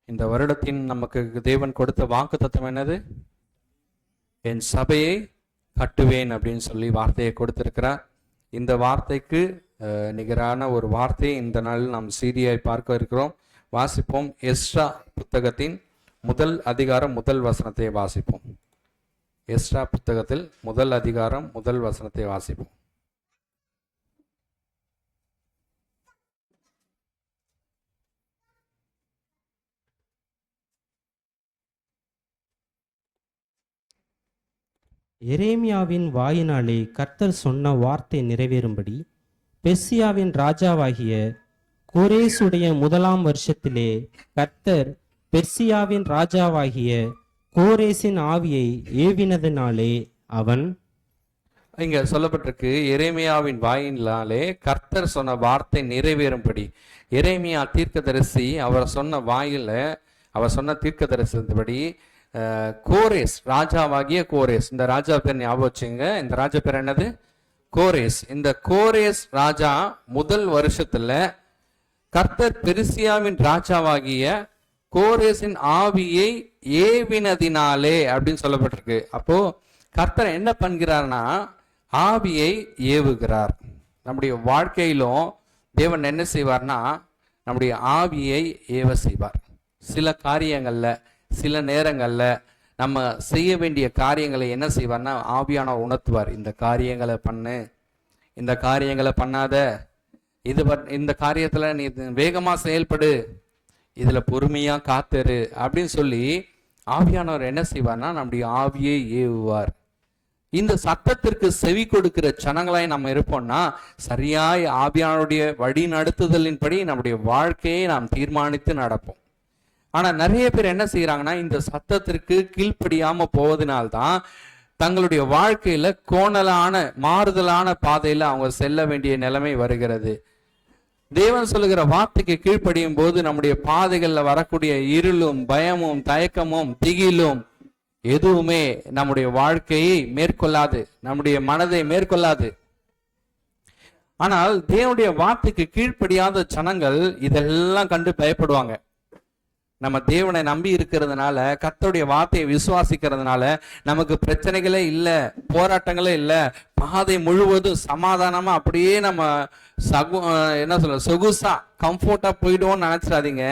இந்த வருடத்தின் நமக்கு தேவன் கொடுத்த வாக்குத்தத்தம் என்னது? என் சபையை கட்டுவேன் அப்படின்னு சொல்லி வார்த்தையை கொடுத்திருக்கிறார். இந்த வார்த்தைக்கு நிகரான ஒரு வார்த்தையை இந்த நாளில் நாம் சீடியாய் பார்க்க இருக்கிறோம். வாசிப்போம். எஸ்ரா புத்தகத்தின் முதல் அதிகாரம் முதல் வசனத்தை வாசிப்போம். எஸ்ரா புத்தகத்தில் முதல் அதிகாரம் முதல் வசனத்தை வாசிப்போம். எரேமியாவின் வாயினாலே கர்த்தர் சொன்ன வார்த்தை நிறைவேறும்படி பெர்சியாவின் ராஜாவாகிய கோரேசுடைய 1ஆம் வருஷத்திலே கர்த்தர் பெர்சியாவின் ராஜாவாகிய கோரேசின் ஆவியை ஏவினதினாலே அவன், இங்க சொல்லப்பட்டிருக்கு, எரேமியாவின் வாயினாலே கர்த்தர் சொன்ன வார்த்தை நிறைவேறும்படி. எரேமியா தீர்க்கதரிசி அவர் சொன்ன வாயில அவர் சொன்ன தீர்க்கதரிசிபடி கோரேஸ் ராஜாவாகிய கோரேஸ், இந்த ராஜா பேர் ஞாபகம் வச்சுங்க. இந்த ராஜா பேர் என்னது? கோரேஸ். இந்த கோரேஸ் ராஜா முதல் வருஷத்துல கர்த்தர் பெர்சியாவின் ராஜாவாகிய கோரேசின் ஆவியை ஏவினதினாலே அப்படின்னு சொல்லப்பட்டிருக்கு. அப்போ கர்த்தர் என்ன பண்ணுகிறார்னா ஆவியை ஏவுகிறார். நம்முடைய வாழ்க்கையிலும் தேவன் என்ன செய்வார்னா நம்முடைய ஆவியை ஏவ செய்வார். சில காரியங்கள்ல சில நேரங்கள்ல நம்ம செய்ய வேண்டிய காரியங்களை என்ன செய்வார்னா ஆவியானவர் உணர்த்துவார். இந்த காரியங்களை பண்ணு, இந்த காரியங்களை பண்ணாத, இந்த காரியத்துல நீ வேகமா செயல்படு, இதுல பொறுமையா காத்துரு அப்படின்னு சொல்லி ஆவியானவர் என்ன செய்வார்னா நம்முடைய ஆவியை ஏவுவார். இந்த சத்தத்திற்கு செவி கொடுக்கிற ஜனங்களாய் நம்ம இருப்போம்னா சரியாய் ஆவியானுடைய வழி நடத்துதலின்படி நம்முடைய வாழ்க்கையை நாம் தீர்மானித்து நடப்போம். ஆனா நிறைய பேர் என்ன செய்யறாங்கன்னா இந்த சத்தத்திற்கு கீழ்ப்படியாம போவதனால்தான் தங்களுடைய வாழ்க்கையில கோணலான மாறுதலான பாதையில அவங்க செல்ல வேண்டிய நிலைமை வருகிறது. தேவன் சொல்லுகிற வார்த்தைக்கு கீழ்ப்படியும் போது நம்முடைய பாதைகள்ல வரக்கூடிய இருளும் பயமும் தயக்கமும் திகிலும் எதுவுமே நம்முடைய வாழ்க்கையை மேற்கொள்ளாது, நம்முடைய மனதை மேற்கொள்ளாது. ஆனால் தேவனுடைய வார்த்தைக்கு கீழ்ப்படியாத ஜனங்கள் இதெல்லாம் கண்டு பயப்படுவாங்க. நம்ம தேவனை நம்பி இருக்கிறதுனால, கர்த்தருடைய வார்த்தையை விசுவாசிக்கிறதுனால நமக்கு பிரச்சனைகளே இல்லை, போராட்டங்களே இல்லை, பாதை முழுவதும் சமாதானமா அப்படியே நம்ம சொகுசா கம்ஃபர்ட்டா போயிடுவோம்னு நினைச்சிடாதீங்க.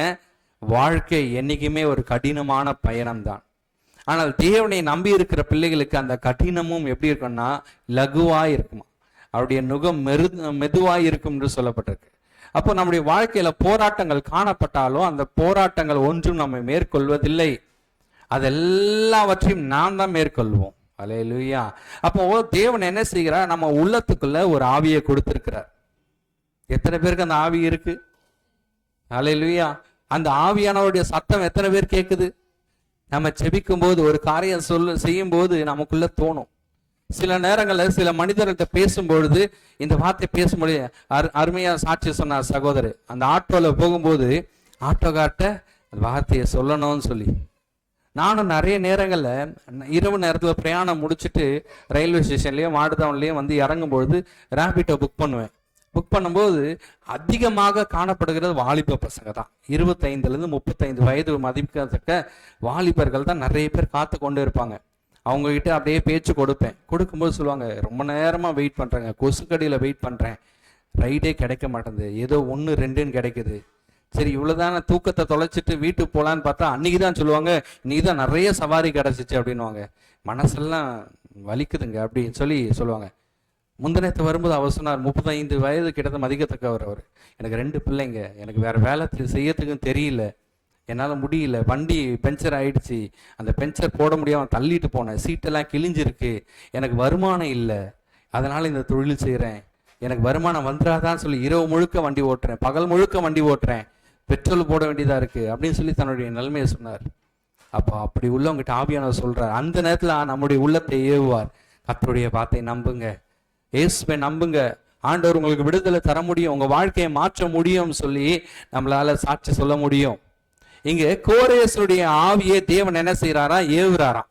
வாழ்க்கை என்னைக்குமே ஒரு கடினமான பயணம்தான். ஆனால் தேவனை நம்பி இருக்கிற பிள்ளைகளுக்கு அந்த கடினமும் எப்படி இருக்கும்னா லகுவாய் இருக்குமா, அவருடைய நுகம் மெதுவாய் இருக்கும் என்று சொல்லப்பட்டிருக்கு. அப்போ நம்முடைய வாழ்க்கையில போராட்டங்கள் காணப்பட்டாலும் அந்த போராட்டங்கள் ஒன்றும் நம்மை மேற்கொள்வதில்லை, அதெல்லாவற்றையும் நாம் தான் மேற்கொள்வோம். அல்லேலூயா. அப்போ தேவன் என்ன செய்கிறார், நம்ம உள்ளத்துக்குள்ள ஒரு ஆவியை கொடுத்திருக்கிறார். எத்தனை பேருக்கு அந்த ஆவி இருக்கு? அல்லேலூயா. அந்த ஆவியானவருடைய சத்தம் எத்தனை பேர் கேட்குது? நம்ம செபிக்கும் போது ஒரு காரியம் செய்யும் போது நமக்குள்ள தோணும். சில நேரங்களில் சில மனிதர்கிட்ட பேசும்பொழுது இந்த வார்த்தை பேசும்பொழுது அருமையா சாட்சி சொன்னார் சகோதரர். அந்த ஆட்டோல போகும்போது ஆட்டோக்கார்ட்ட அந்த வார்த்தையை சொல்லணும்னு சொல்லி, நானும் நிறைய நேரங்கள்ல இரவு நேரத்துல பிரயாணம் முடிச்சுட்டு ரயில்வே ஸ்டேஷன்லயும் மாடுதவன்லயும் வந்து இறங்கும்பொழுது ரேபிட்டோ புக் பண்ணுவேன். புக் பண்ணும்போது அதிகமாக காணப்படுகிறது வாலிப பசங்க தான். 25 to 35 வயது மதிக்கத்தக்க வாலிபர்கள் தான் நிறைய பேர் காத்து கொண்டு இருப்பாங்க. அவங்க கிட்ட அப்படியே பேச்சு கொடுக்கும்போது சொல்லுவாங்க, ரொம்ப நேரமா வெயிட் பண்றேங்க, கொசுக்கடியில வெயிட் பண்றேன், ரைடே கிடைக்க மாட்டேங்குது, ஏதோ 1 2ன்னு கிடைக்குது. சரி இவ்வளவுதான, தூக்கத்தை தொலைச்சிட்டு வீட்டுக்கு போலான்னு பார்த்தா அன்னைக்கு தான் சொல்லுவாங்க, நீதான் நிறைய சவாரி கிடைச்சிச்சு அப்படின்னுவாங்க. மனசெல்லாம் வலிக்குதுங்க அப்படின்னு சொல்லுவாங்க. முந்தினத்து வரும்போது அவர் சொன்னார், 35 வயது கிட்ட மதிக்கத்தக்கவர் அவர், எனக்கு 2 பிள்ளைங்க, எனக்கு வேற வேலை செய்யறதுக்கும் தெரியல, என்னால் முடியல, வண்டி பென்சர் ஆயிடுச்சு, அந்த பென்சர் போட முடியாமல் தள்ளிட்டு போனேன், சீட்டெல்லாம் கிழிஞ்சிருக்கு, எனக்கு வருமானம் இல்லை, அதனால இந்த தொழில் செய்கிறேன், எனக்கு வருமானம் வந்துடாதான் சொல்லி இரவு முழுக்க வண்டி ஓட்டுறேன், பகல் முழுக்க வண்டி ஓட்டுறேன், பெட்ரோல் போட வேண்டியதாக இருக்குது அப்படின்னு சொல்லி தன்னுடைய நிலைமையை சொன்னார். அப்போ அப்படி உள்ளவங்கிட்ட ஆவியானவர் சொல்கிறார், அந்த நேரத்தில் நம்முடைய உள்ளத்தை ஏவுவார். கர்த்தருடைய வார்த்தை நம்புங்க, இயேசுவை நம்புங்க, ஆண்டவர் உங்களுக்கு விடுதலை தர முடியும், உங்கள் வாழ்க்கையை மாற்ற முடியும் சொல்லி நம்மளால சாட்சி சொல்ல முடியும். இங்க கோரேசுடைய ஆவியை தேவன் என்ன செய்யறாரா, ஏவுறாராம்.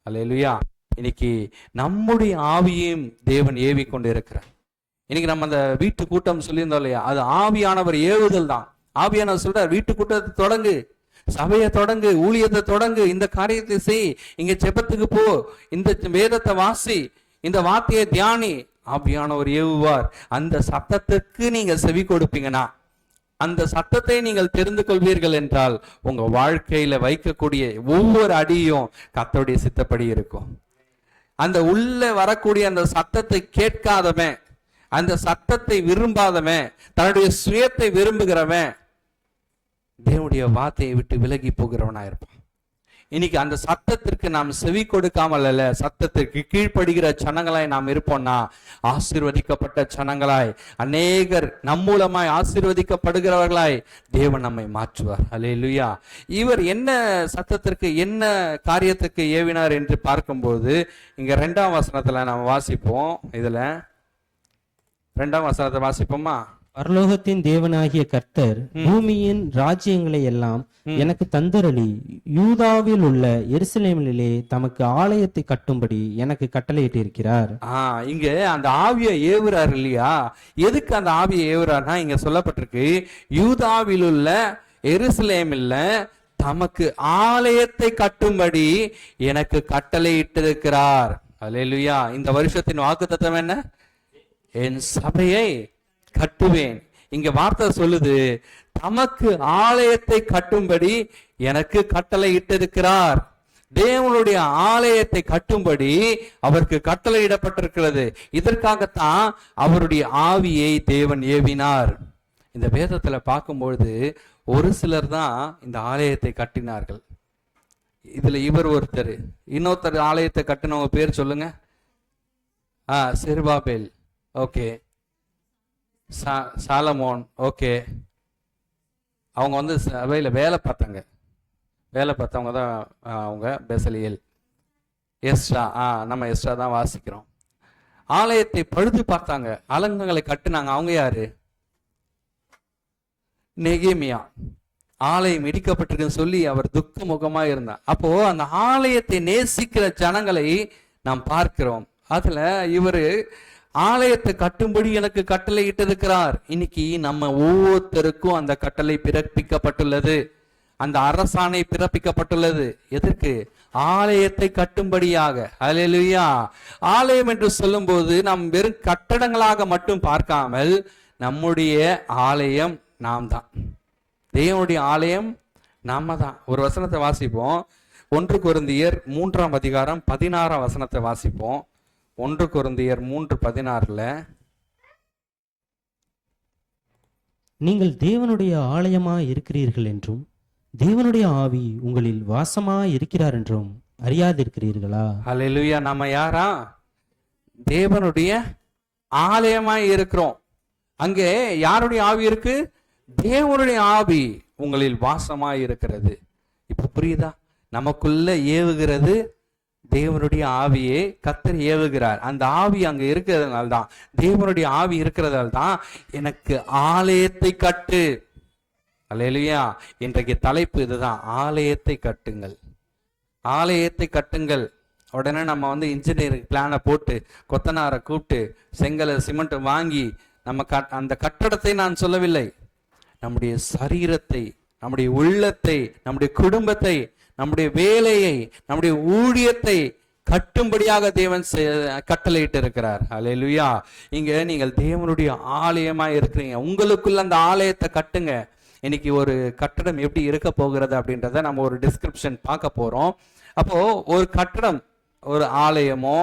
அல்லேலூயா. இன்னைக்கு நம்முடைய ஆவியையும் தேவன் ஏவி கொண்டு இருக்கிறார். இன்னைக்கு நம்ம அந்த வீட்டு கூட்டம் சொல்லியிருந்தோம் இல்லையா, அது ஆவியானவர் ஏவுதல் தான். ஆவியானவர் சொல்றார், வீட்டு கூட்டத்தை தொடங்கு, சபையை தொடங்கு, ஊழியத்தை தொடங்கு, இந்த காரியத்தை செய், இங்க ஜெபத்துக்கு போ, இந்த வேதத்தை வாசி, இந்த வார்த்தையை தியானி. ஆவியானவர் ஏவுவார். அந்த சத்தத்துக்கு நீங்க செவி கொடுப்பீங்கன்னா, அந்த சத்தத்தை நீங்கள் தெரிந்து கொள்வீர்கள் என்றால், உங்க வாழ்க்கையில வைக்கக்கூடிய ஒவ்வொரு அடியும் கர்த்தருடைய சித்தப்படி இருக்கும். அந்த உள்ள வரக்கூடிய அந்த சத்தத்தை கேட்காதவன், அந்த சத்தத்தை விரும்பாதவன், தன்னுடைய சுயத்தை விரும்புகிறவன் தேவனுடைய வார்த்தையை விட்டு விலகி போகிறவனா இருப்பான். இன்னைக்கு அந்த சத்தத்திற்கு நாம் செவி கொடுக்காமல் அல்ல, சத்தத்திற்கு கீழ்ப்படுகிற ஜனங்களாய் நாம் இருப்போம்னா, ஆசீர்வதிக்கப்பட்ட ஜனங்களாய், அநேகர் நம் மூலமாய் ஆசீர்வதிக்கப்படுகிறவர்களாய் தேவன் நம்மை மாற்றுவார். அல்லேலூயா. இவர் என்ன சத்தத்திற்கு, என்ன காரியத்துக்கு ஏவினார் என்று பார்க்கும்போது, இங்க 2ஆம் வசனத்துல நாம் வாசிப்போம். இதுல 2ஆம் வசனத்தை வாசிப்போமா? பரலோகத்தின் தேவனாகிய கர்த்தர் பூமியின் ராஜ்யங்களை எல்லாம் எனக்கு தந்தரளி யூதாவில் உள்ள எருசலேமிலே தமக்கு ஆலயத்தை கட்டும்படி எனக்கு கட்டளையிட்டிருக்கிறார். இங்க அந்த ஆவியை ஏவுறார் இல்லையா? எதுக்கு அந்த ஆவியை ஏவுறார்னா, இங்க சொல்லப்பட்டிருக்கு, யூதாவில் உள்ள எருசலேமில் தமக்கு ஆலயத்தை கட்டும்படி எனக்கு கட்டளையிட்டிருக்கிறார். அல்லேலூயா. இந்த வருஷத்தின் வாக்குத்தத்தம் என்ன? என் சபையை கட்டுவேன். இங்க வார்த்தை சொல்லுது, தமக்கு ஆலயத்தை கட்டும்படி எனக்கு கட்டளையிட்டிருக்கிறார். தேவனுடைய ஆலயத்தை கட்டும்படி அவருக்கு கட்டளையிடப்பட்டிருக்கிறது. இதற்காகத்தான் அவருடைய ஆவியை தேவன் ஏவினார். இந்த வேதத்துல பார்க்கும்பொழுது ஒரு சிலர் தான் இந்த ஆலயத்தை கட்டினார்கள். இதுல இவர் ஒருத்தர். இன்னொருத்தர் ஆலயத்தை கட்டினவங்க பேர் சொல்லுங்க. செருபாபேல், ஓகே. Solomon, okay. அவங்க வந்து சபையில் வேலை பார்த்தவங்க தான் அவங்க. பெசலியேல், எஸ்ரா, நம்ம எஸ்ரா தான் வாசிக்கிறோம். ஆலயத்தை பழுது பார்த்தாங்க, அலங்கங்களை கட்டினாங்க. அவங்க யாரு? நெகேமியா. ஆலயம் இடிக்கப்பட்டிருக்குன்னு சொல்லி அவர் துக்க முகமா இருந்தார். அப்போ அந்த ஆலயத்தை நேசிக்கிற ஜனங்களை நாம் பார்க்கிறோம். அதுல இவரு ஆலயத்தை கட்டும்படி எனக்கு கட்டளை இட்டிருக்கிறார். இன்னைக்கு நம்ம ஒவ்வொருத்தருக்கும் அந்த கட்டளை பிறப்பிக்கப்பட்டுள்ளது, அந்த அரசாணை பிறப்பிக்கப்பட்டுள்ளது. எதற்கு? ஆலயத்தை கட்டும்படியாக. அல்லேலூயா. ஆலயம் என்று சொல்லும்போது நாம் வெறும் கட்டடங்களாக மட்டும் பார்க்காமல், நம்முடைய ஆலயம் நாம் தான். தேவனுடைய ஆலயம் நாம தான். ஒரு வசனத்தை வாசிப்போம். 1 கொரிந்தியர் 3ஆம் அதிகாரம் 16ஆம் வசனத்தை வாசிப்போம். 1 கொரிந்தியர் 3:16. நீங்கள் தேவனுடைய ஆலயமா இருக்கிறீர்கள் என்றும் தேவனுடைய ஆவி உங்களில் வாசமா இருக்கிறார் என்றும் அறியாதிருக்கிறீர்களா? அல்லேலூயா. நம்ம யாரா? தேவனுடைய ஆலயமாய் இருக்கிறோம். அங்கே யாருடைய ஆவி இருக்கு? தேவனுடைய ஆவி உங்களில் வாசமாய் இருக்கிறது. இப்ப புரியுதா? நமக்குள்ள ஏவுகிறது தேவனுடைய ஆவியே. கர்த்தர் ஏவுகிறார். அந்த ஆவி அங்க இருக்கிறதுனால தான், தேவனுடைய ஆவி இருக்கிறதால தான் எனக்கு ஆலயத்தை கட்டு. அல்லேலூயா. இன்றைக்கு தலைப்பு இதுதான், ஆலயத்தை கட்டுங்கள். ஆலயத்தை கட்டுங்கள். உடனே நம்ம வந்து இன்ஜினியரிங் பிளானை போட்டு, கொத்தனாரை கூப்பிட்டு, செங்கலை சிமெண்ட் வாங்கி நம்ம அந்த கட்டடத்தை நான் சொல்லவில்லை, நம்முடைய சரீரத்தை, நம்முடைய உள்ளத்தை, நம்முடைய குடும்பத்தை, நம்முடைய வேலையை, நம்முடைய ஊழியத்தை கட்டும்படியாக தேவன் கட்டளையிட்டு இருக்கிறார். அல்லேலூயா. இங்க நீங்கள் தேவனுடைய ஆலயமா இருக்கிறீங்க. உங்களுக்குள்ள அந்த ஆலயத்தை கட்டுங்க. இன்னைக்கு ஒரு கட்டடம் எப்படி இருக்க போகிறது அப்படின்றத நம்ம ஒரு டிஸ்கிரிப்ஷன் பார்க்க போறோம். அப்போ ஒரு கட்டடம், ஒரு ஆலயமோ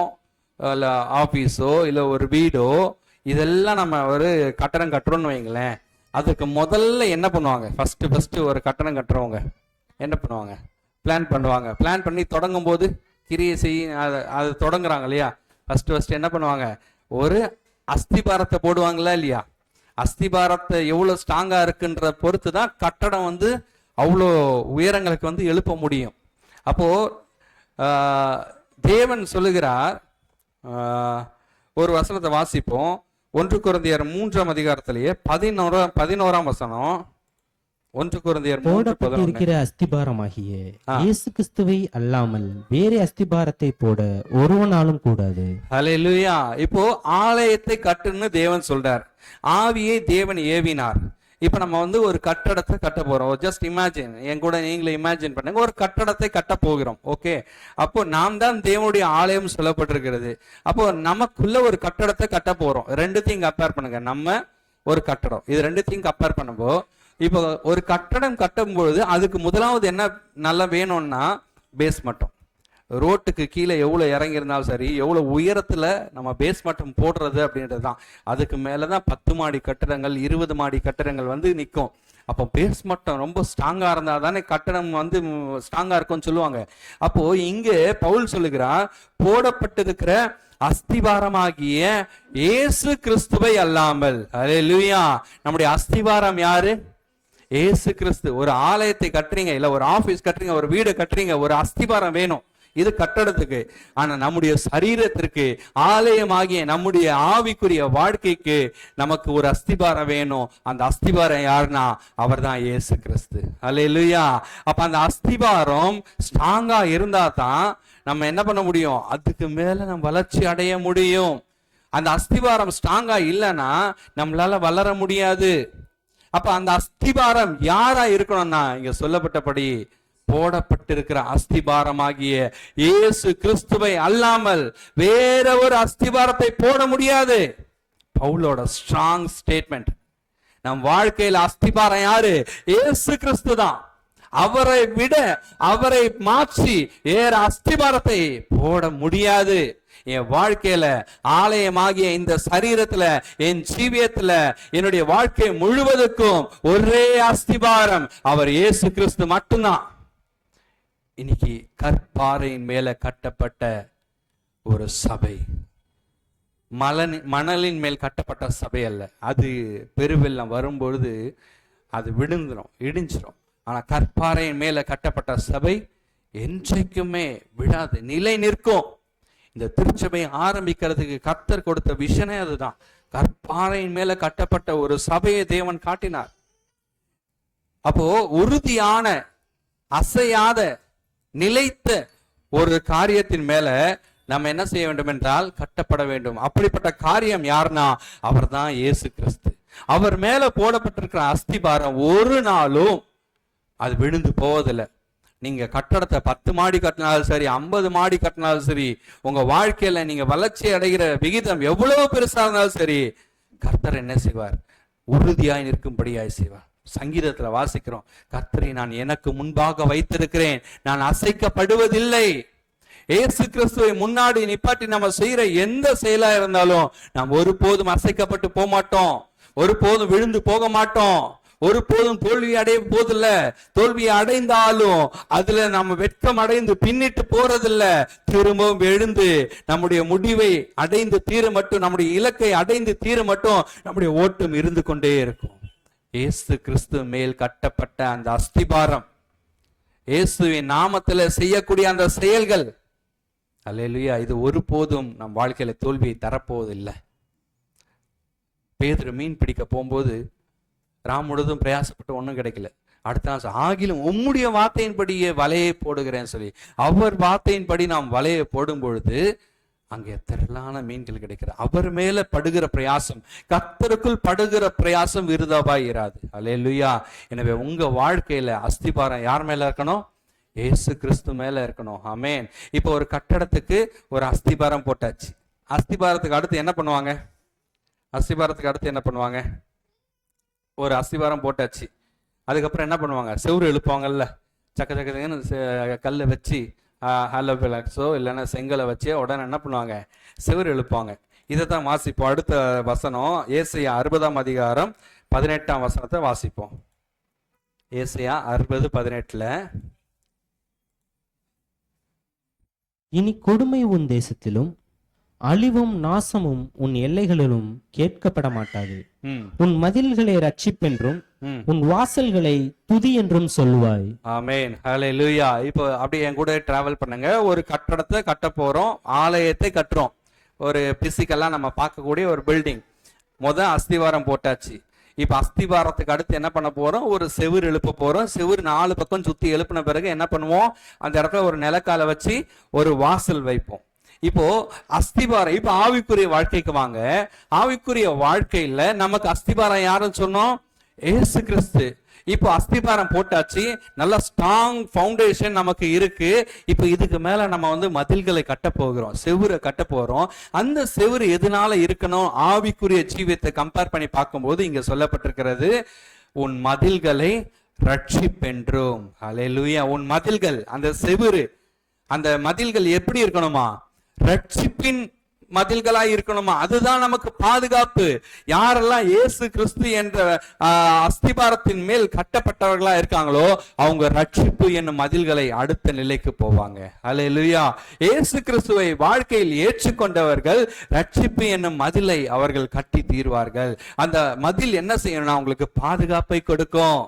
இல்ல ஆபீஸோ இல்ல ஒரு வீடோ, இதெல்லாம் நம்ம ஒரு கட்டடம் கட்டுறோம்னு வைங்களேன். அதுக்கு முதல்ல என்ன பண்ணுவாங்க? ஃபர்ஸ்ட் ஒரு கட்டடம் கட்டுறவங்க என்ன பண்ணுவாங்க? பிளான் பண்ணுவாங்க. பிளான் பண்ணி தொடங்கும் போது கிரியை செய்ய அது தொடங்குறாங்க இல்லையா? ஃபர்ஸ்ட் என்ன பண்ணுவாங்க? ஒரு அஸ்திபாரத்தை போடுவாங்களா இல்லையா? அஸ்திபாரத்தை எவ்வளோ ஸ்ட்ராங்கா இருக்குன்ற பொறுத்து தான் கட்டடம் வந்து அவ்வளோ உயரங்களுக்கு வந்து எழுப்ப முடியும். அப்போ தேவன் சொல்லுகிறார், ஒரு வசனத்தை வாசிப்போம். 1 கொரிந்தியர் 3ஆம் அதிகாரத்திலேயே 11ஆம் வசனம். 1 கொரிந்தியர் 3:11. இருக்கிற அஸ்திபாரமாகிய இயேசு கிறிஸ்துவை அல்லாமல் வேறு அஸ்திபாரத்தை போட ஒருவனாலும் கூடாது. அல்லேலூயா. இப்போ ஆலயத்தை கட்டுன்னு தேவன் சொல்றார். ஆவியை தேவன் ஏவினார். இப்ப நம்ம வந்து ஒரு கட்டடத்தை கட்ட போறோம். ஜஸ்ட் இமேஜின், என் கூட நீங்களே இமேஜின் பண்ணுங்க, ஒரு கட்டடத்தை கட்ட போகிறோம். ஓகே, அப்போ நாம் தான் தேவனுடைய ஆலயம் சொல்லப்பட்டிருக்கிறது. அப்போ நமக்குள்ள ஒரு கட்டடத்தை கட்ட போறோம். ரெண்டுத்தையும் கம்பேர் பண்ணுங்க, நம்ம ஒரு கட்டடம், இது ரெண்டுத்தையும் கம்பேர் பண்ணும்போ, இப்போ ஒரு கட்டடம் கட்டும் பொழுது அதுக்கு முதலாவது என்ன நல்லா வேணும்னா பேஸ் மட்டும். ரோட்டுக்கு கீழே எவ்வளவு இறங்கி இருந்தாலும் சரி, எவ்வளவு உயரத்துல நம்ம பேஸ் மட்டும் போடுறது அப்படின்றது தான். அதுக்கு மேலதான் 10 மாடி கட்டடங்கள் 20 மாடி கட்டடங்கள் வந்து நிற்கும். அப்போ பேஸ் மட்டும் ரொம்ப ஸ்ட்ராங்கா இருந்தா தானே கட்டடம் வந்து ஸ்ட்ராங்கா இருக்கும்னு சொல்லுவாங்க. அப்போ இங்கே பவுல் சொல்லுகிறார், போடப்பட்டிருக்கிற அஸ்திபாரமாகிய இயேசு கிறிஸ்துவை அல்லாமல். அல்லேலூயா. நம்முடைய அஸ்திபாரம் யாரு? இயேசு கிறிஸ்து. ஒரு ஆலயத்தை கட்டுறீங்க, இல்ல ஒரு ஆபீஸ் கட்டுறீங்க, ஒரு வீடு கட்டுறீங்க, ஒரு அஸ்திபாரம் வேணும். இது கட்டடத்துக்கு. ஆனா நம்முடைய சரீரத்திற்கு, ஆலயமாகிய நம்முடைய ஆவிக்குரிய வாழ்க்கைக்கு நமக்கு ஒரு அஸ்திபாரம் வேணும். அந்த அஸ்திபாரம் யாருன்னா அவர் தான் இயேசு கிறிஸ்து. அல்லேலூயா. அப்ப அந்த அஸ்திபாரம் ஸ்ட்ராங்கா இருந்தா தான் நம்ம என்ன பண்ண முடியும்? அதுக்கு மேல நம்ம வளர்ச்சி அடைய முடியும். அந்த அஸ்திபாரம் ஸ்ட்ராங்கா இல்லைன்னா நம்மளால வளர முடியாது. அப்ப அந்த அஸ்திபாரம் யாரா இருக்கணும்னா இங்க சொல்லப்பட்டபடி போடப்பட்டிருக்கிற அஸ்திபாரமாகிய இயேசு கிறிஸ்துவை அல்லாமல் வேற ஒரு அஸ்திபாரத்தை போட முடியாது. பவுலோட ஸ்ட்ராங் ஸ்டேட்மெண்ட். நம் வாழ்க்கையில் அஸ்திபாரம் யாரு? இயேசு கிறிஸ்து தான். அவரை விட, அவரை மாற்றி வேற அஸ்திபாரத்தை போட முடியாது. என் வாழ்க்கையில, ஆலயமாகிய இந்த சரீரத்துல, என் ஜீவியத்துல, என்னுடைய வாழ்க்கை முழுவதுக்கும் ஒரே அஸ்திபாரம் அவர் இயேசு கிறிஸ்து மட்டும்தான். இன்னைக்கு கற்பாறையின் மேல கட்டப்பட்ட ஒரு சபை, மணலின் மேல் கட்டப்பட்ட சபை அல்ல. அது பெருவெள்ளம் வரும்பொழுது அது விழுந்துரும், இடிஞ்சிரும். ஆனா கற்பாறையின் மேல கட்டப்பட்ட சபை என்றைக்குமே விடாது, நிலை நிற்கும். இந்த திருச்சபை ஆரம்பிக்கிறதுக்கு கர்த்தர் கொடுத்த விஷனே அதுதான். கற்பாறையின் மேல கட்டப்பட்ட ஒரு சபையை தேவன் காட்டினார். அப்போ உறுதியான, அசையாத, நிலைத்த ஒரு காரியத்தின் மேல நம்ம என்ன செய்ய வேண்டும் என்றால் கட்டப்பட வேண்டும். அப்படிப்பட்ட காரியம் யாருன்னா அவர் தான் இயேசு கிறிஸ்து. அவர் மேல போடப்பட்டிருக்கிற அஸ்திபாரம் ஒரு நாளும் அது விழுந்து போவதில்லை. நீங்க கட்டடத்தை 10 மாடி கட்டினாலும் சரி, 50 மாடி கட்டினாலும் சரி, உங்க வாழ்க்கையில நீங்க வளர்ச்சி அடைகிற விகிதம் எவ்வளவு பெருசா இருந்தாலும் சரி, கர்த்தர் என்ன செய்வார்? உறுதியாய் நிற்கும்படியாய் செய்வார். சங்கீதத்துல வாசிக்கிறோம், கர்த்தரை நான் எனக்கு முன்பாக வைத்திருக்கிறேன், நான் அசைக்கப்படுவதில்லை. இயேசு கிறிஸ்துவை முன்னாடி நிப்பாட்டி நம்ம செய்யற எந்த செயலா இருந்தாலும் நாம் ஒருபோதும் அசைக்கப்பட்டு போக மாட்டோம், ஒருபோதும் விழுந்து போக மாட்டோம், ஒருபோதும் தோல்வி அடைய போதில்ல. தோல்வியை அடைந்தாலும் அதுல நம்ம வெட்கம் அடைந்து பின்னிட்டு போறதில்ல. திரும்பவும் எழுந்து நம்முடைய முடிவை அடைந்து தீர மட்டும், நம்முடைய இலக்கை அடைந்து தீர மட்டும் நம்முடைய ஓட்டம் இருந்து கொண்டே இருக்கும். இயேசு கிறிஸ்து மேல் கட்டப்பட்ட அந்த அஸ்திபாரம், இயேசுவின் நாமத்துல செய்யக்கூடிய அந்த செயல்கள், அல்லேலூயா, இது ஒருபோதும் நம் வாழ்க்கையில தோல்வியை தரப்போவதில்லை. பேதுரு மீன் பிடிக்க போகும்போது ராம் முழுதும் பிரயாசப்பட்டு ஒன்றும் கிடைக்கல. அடுத்த நாள் ஆகிலும் உம்முடைய வார்த்தையின்படியே வலையை போடுகிறேன்னு சொல்லி அவர் வார்த்தையின்படி நாம் வலையை போடும் பொழுது அங்கே திரளான மீன்கள் கிடைக்கிற. அவர் மேல படுகிற பிரயாசம், கர்த்தருக்குள் படுகிற பிரயாசம் விருதாவாய் இராது. அல்லேலூயா. எனவே உங்க வாழ்க்கையில அஸ்திபாரம் யார் மேல இருக்கணும்? இயேசு கிறிஸ்து மேல இருக்கணும். ஆமென். இப்போ ஒரு கட்டடத்துக்கு ஒரு அஸ்திபாரம் போட்டாச்சு. அஸ்திபாரத்துக்கு அடுத்து என்ன பண்ணுவாங்க? அஸ்திபாரத்துக்கு அடுத்து என்ன பண்ணுவாங்க? ஒரு அஸ்திபாரம் போட்டாச்சு, அதுக்கப்புறம் என்ன பண்ணுவாங்க? செவுரு எழுப்பாங்கல்ல, சக்க சக்கன்னு கல்லை வச்சு, ஹாலோபிளாக்ஸோ இல்லைன்னா செங்கலை வச்சு உடனே என்ன பண்ணுவாங்க? செவுரு எழுப்பாங்க. இதை தான் வாசிப்போம். அடுத்த வசனம் ஏசாயா 60ஆம் அதிகாரம் 18ஆம் வசனத்தை வாசிப்போம். ஏசாயா 60:18. இனி கொடுமை உன் தேசத்திலும் அழிவும் நாசமும் உன் எல்லைகளிலும் கேட்கப்பட மாட்டாது. உன் மதில்களை ரட்சிப்பென்றும் உன் வாசல்களை துதி என்றும் சொல்லுவாய். ஆமென். ஹல்லேலூயா. இப்போ அப்படியே என் கூட டிராவல் பண்ணுங்க. ஒரு கட்டடத்தை கட்ட போறோம், ஆலயத்தை கட்டுறோம். ஒரு பிசிக்கலா நம்ம பார்க்கக்கூடிய ஒரு பில்டிங். அஸ்திவாரம் போட்டாச்சு. இப்ப அஸ்திவாரத்துக்கு அடுத்து என்ன பண்ண போறோம்? ஒரு செவுரு எழுப்ப போறோம். செவுரு 4 பக்கம் சுத்தி எழுப்பின பிறகு என்ன பண்ணுவோம்? அந்த இடத்துல ஒரு நிலக்கால வச்சு ஒரு வாசல் வைப்போம். இப்போ அஸ்திபாரம். இப்ப ஆவிக்குரிய வாழ்க்கைக்கு வாங்க. ஆவிக்குரிய வாழ்க்கையில நமக்கு அஸ்திபாரம் யாருன்னு சொன்னோம்? இயேசு கிறிஸ்து. இப்போ அஸ்திபாரம் போட்டாச்சு, நல்ல ஸ்ட்ராங் ஃபவுண்டேஷன் நமக்கு இருக்கு. இப்போ இதுக்கு மேல நம்ம வந்து மதில்களை கட்ட போகிறோம், செவுரை கட்ட போறோம். அந்த செவுரு எதனால இருக்கணும்? ஆவிக்குரிய ஜீவியத்தை கம்பேர் பண்ணி பார்க்கும்போது இங்க சொல்லப்பட்டிருக்கிறது, உன் மதில்களை ரட்சிப்பென்றும். ஹல்லேலூயா. உன் மதில்கள், அந்த செவுரு, அந்த மதில்கள் எப்படி இருக்கணுமா? ரட்சிப்பின் மதில்களாய் இருக்கணுமா? அதுதான் நமக்கு பாதுகாப்பு. யாரெல்லாம் இயேசு கிறிஸ்து என்ற அஸ்திபாரத்தின் மேல் கட்டப்பட்டவர்களா இருக்காங்களோ அவங்க ரட்சிப்பு என்னும் மதில்களை அடுத்த நிலைக்கு போவாங்க. ஹல்லேலூயா. இயேசு கிறிஸ்துவை வாழ்க்கையில் ஏற்றுக்கொண்டவர்கள் ரட்சிப்பு என்னும் மதிலை அவர்கள் கட்டி தீர்வார்கள். அந்த மதில் என்ன செய்யணும்னா அவங்களுக்கு பாதுகாப்பை கொடுக்கும்.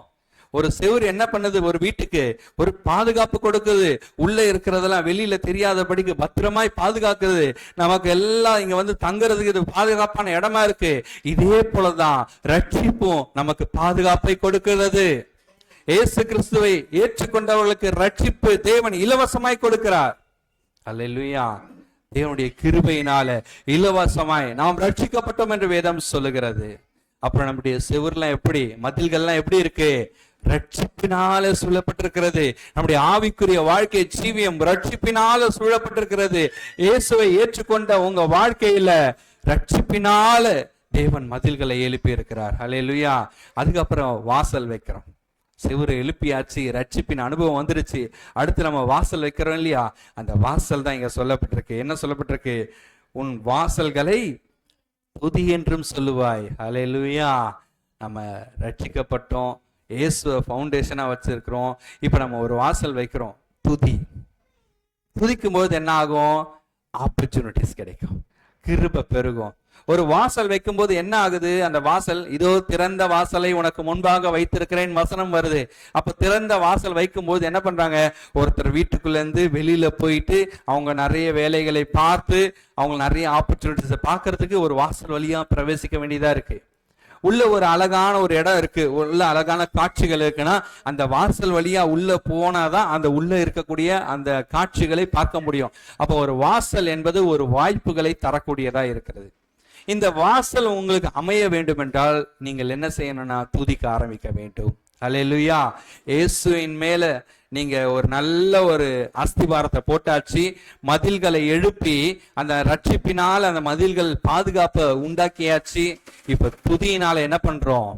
ஒரு செவுரு என்ன பண்ணுது? ஒரு வீட்டுக்கு ஒரு பாதுகாப்பு கொடுக்குது. உள்ள இருக்கிறதெல்லாம் வெளியில தெரியாதபடிக்கு பத்திரமாய் பாதுகாக்குது. நமக்கு எல்லாம் இங்க வந்து தங்குறதுக்கு இது பாதுகாப்பான இடமா இருக்கு. இதே போலதான் ரட்சிப்பும் நமக்கு பாதுகாப்பை கொடுக்கிறது. இயேசு கிறிஸ்துவை ஏற்றுக்கொண்டவர்களுக்கு ரட்சிப்பு தேவன் இலவசமாய் கொடுக்கிறார். அல்லேலூயா. தேவனுடைய கிருபையினால இலவசமாய் நாம் ரட்சிக்கப்பட்டோம் என்று வேதம் சொல்லுகிறது. அப்புறம் நம்முடைய செவுர்லாம் எப்படி, மதில்கள்லாம் எப்படி இருக்கு? ரட்சிப்பினால சூழப்பட்டிருக்கிறது. நம்முடைய ஆவிக்குரிய வாழ்க்கை ஜீவியம் ரட்சிப்பினால சூழப்பட்டிருக்கிறது. இயேசுவை ஏற்றுக்கொண்ட உங்க வாழ்க்கையில ரட்சிப்பினால தேவன் மதில்களை எழுப்பி இருக்கிறார். ஹல்லேலூயா. அதுக்கப்புறம் வாசல் வைக்கிறோம். செவுரு எழுப்பியாச்சு, ரட்சிப்பின் அனுபவம் வந்துருச்சு. அடுத்து நம்ம வாசல் வைக்கிறோம் இல்லையா? அந்த வாசல் தான் இங்க சொல்லப்பட்டிருக்கு. என்ன சொல்லப்பட்டிருக்கு? உன் வாசல்களை துதி என்றும் சொல்லுவாய். ஹல்லேலூயா. நம்ம ரட்சிக்கப்பட்டோம், இயேசு ஃபவுண்டேஷனா வச்சிருக்கிறோம். இப்ப நம்ம ஒரு வாசல் வைக்கிறோம், துதி. துதிக்கும் போது என்ன ஆகும்? ஆப்பர்ச்சுனிட்டிஸ் கிடைக்கும், கிருபை பெருகும். ஒரு வாசல் வைக்கும் போது என்ன ஆகுது? அந்த வாசல், இதோ திறந்த வாசலை உனக்கு முன்பாக வைத்திருக்கிறேன் வசனம் வருது. அப்ப திறந்த வாசல் வைக்கும் போது என்ன பண்றாங்க? ஒருத்தர் வீட்டுக்குள்ள இருந்து வெளியில போயிட்டு அவங்க நிறைய வேலைகளை பார்த்து அவங்க நிறைய ஆப்பர்ச்சுனிட்டிஸை பார்க்கறதுக்கு ஒரு வாசல் வழியா பிரவேசிக்க வேண்டியதா இருக்கு. உள்ள ஒரு அழகான ஒரு இடம் இருக்கு, உள்ள அழகான காட்சிகள் இருக்குன்னா அந்த வாசல் வழியா உள்ள போனாதான் அந்த உள்ள இருக்கக்கூடிய அந்த காட்சிகளை பார்க்க முடியும். அப்போ ஒரு வாசல் என்பது ஒரு வாய்ப்புகளை தரக்கூடியதா இருக்கிறது. இந்த வாசல் உங்களுக்கு அமைய வேண்டும் என்றால் நீங்கள் என்ன செய்யணும்னா துதிக்க ஆரம்பிக்க வேண்டும். அல்லேலூயா. இயேசுவின் மேல நீங்க ஒரு நல்ல ஒரு அஸ்திபாரத்தை போட்டாச்சு, மதில்களை எழுப்பி அந்த ரட்சிப்பினால் அந்த மதில்கள் பாதுகாப்பை உண்டாக்கியாச்சு. இப்ப துதியினால என்ன பண்றோம்?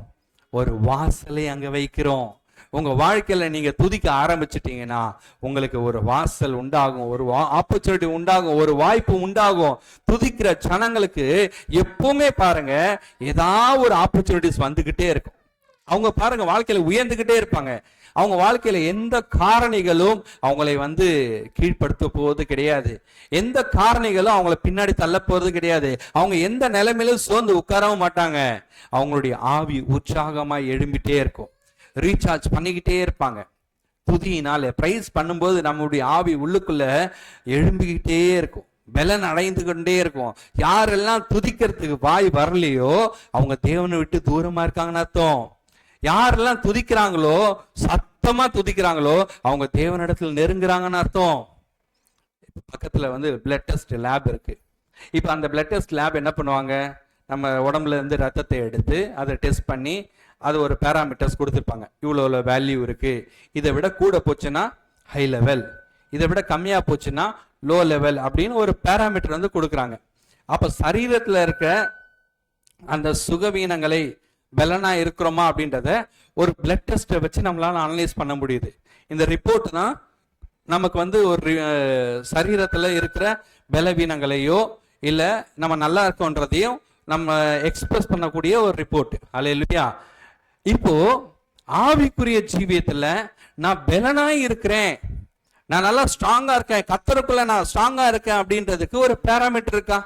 ஒரு வாசலை அங்க வைக்கிறோம். உங்க வாழ்க்கையில நீங்க துதிக்க ஆரம்பிச்சிட்டீங்கன்னா உங்களுக்கு ஒரு வாசல் உண்டாகும், ஒரு ஆப்பர்ச்சுனிட்டி உண்டாகும், ஒரு வாய்ப்பு உண்டாகும். துதிக்கிற ஜனங்களுக்கு எப்பவுமே பாருங்க ஏதாவது ஒரு ஆப்பர்ச்சுனிட்டிஸ் வந்துகிட்டே இருக்கும். அவங்க பாருங்க வாழ்க்கையில உயர்ந்துகிட்டே இருப்பாங்க. அவங்க வாழ்க்கையில எந்த காரணிகளும் அவங்களை வந்து கீழ்ப்படுத்த போவது கிடையாது. எந்த காரணிகளும் அவங்கள பின்னாடி தள்ள போறது கிடையாது. அவங்க எந்த நிலைமையிலும் சோர்ந்து உட்காரவும் மாட்டாங்க. அவங்களுடைய ஆவி உற்சாகமாய் எழும்பிட்டே இருக்கும், ரீசார்ஜ் பண்ணிக்கிட்டே இருப்பாங்க. துதியினால பிரைஸ் பண்ணும்போது நம்முடைய ஆவி உள்ளுக்குள்ள எழும்பிக்கிட்டே இருக்கும், பலன் அடைந்து கொண்டே இருக்கும். யாரெல்லாம் துதிக்கிறதுக்கு வாய் வரலையோ அவங்க தேவனை விட்டு தூரமா இருக்காங்கன்னு அர்த்தம். யாரெல்லாம் துதிக்கிறாங்களோ, சத்தமா துதிக்கிறாங்களோ அவங்க தேவனிடத்தில் நெருங்குறாங்கன்னு அர்த்தம். பக்கத்துல வந்து பிளட் டெஸ்ட் லேப் இருக்கு. இப்ப அந்த பிளட் டெஸ்ட் லேப் என்ன பண்ணுவாங்க? நம்ம உடம்புல இருந்து ரத்தத்தை எடுத்து அதை டெஸ்ட் பண்ணி அது ஒரு பேராமீட்டர்ஸ் கொடுத்துருப்பாங்க. இவ்வளோ வேல்யூ இருக்கு, இதை விட கூட போச்சுன்னா ஹை லெவல், இதை விட கம்மியா போச்சுன்னா லோ லெவல் அப்படின்னு ஒரு பேராமீட்டர் வந்து கொடுக்குறாங்க. அப்ப சரீரத்துல இருக்க அந்த சுகவீனங்களை பலனா இருக்கிறோமா அப்படின்றத ஒரு பிளட் டெஸ்ட்டை வச்சு நம்மளால அனலைஸ் பண்ண முடியுது. இந்த ரிப்போர்ட் தான் நமக்கு வந்து ஒரு சரீரத்துல இருக்கிற பலவீனங்களையோ இல்ல நம்ம நல்லா இருக்கோன்றதையும் நம்ம எக்ஸ்பிரஸ் பண்ணக்கூடிய ஒரு ரிப்போர்ட். அல்லேலூயா. இப்போ ஆவிக்குரிய ஜீவியத்துல நான் பலனாய் இருக்கிறேன், நான் நல்லா ஸ்ட்ராங்கா இருக்கேன், கர்த்தருக்குள்ள நான் ஸ்ட்ராங்கா இருக்கேன் அப்படின்றதுக்கு ஒரு பேராமீட்டர் இருக்கா?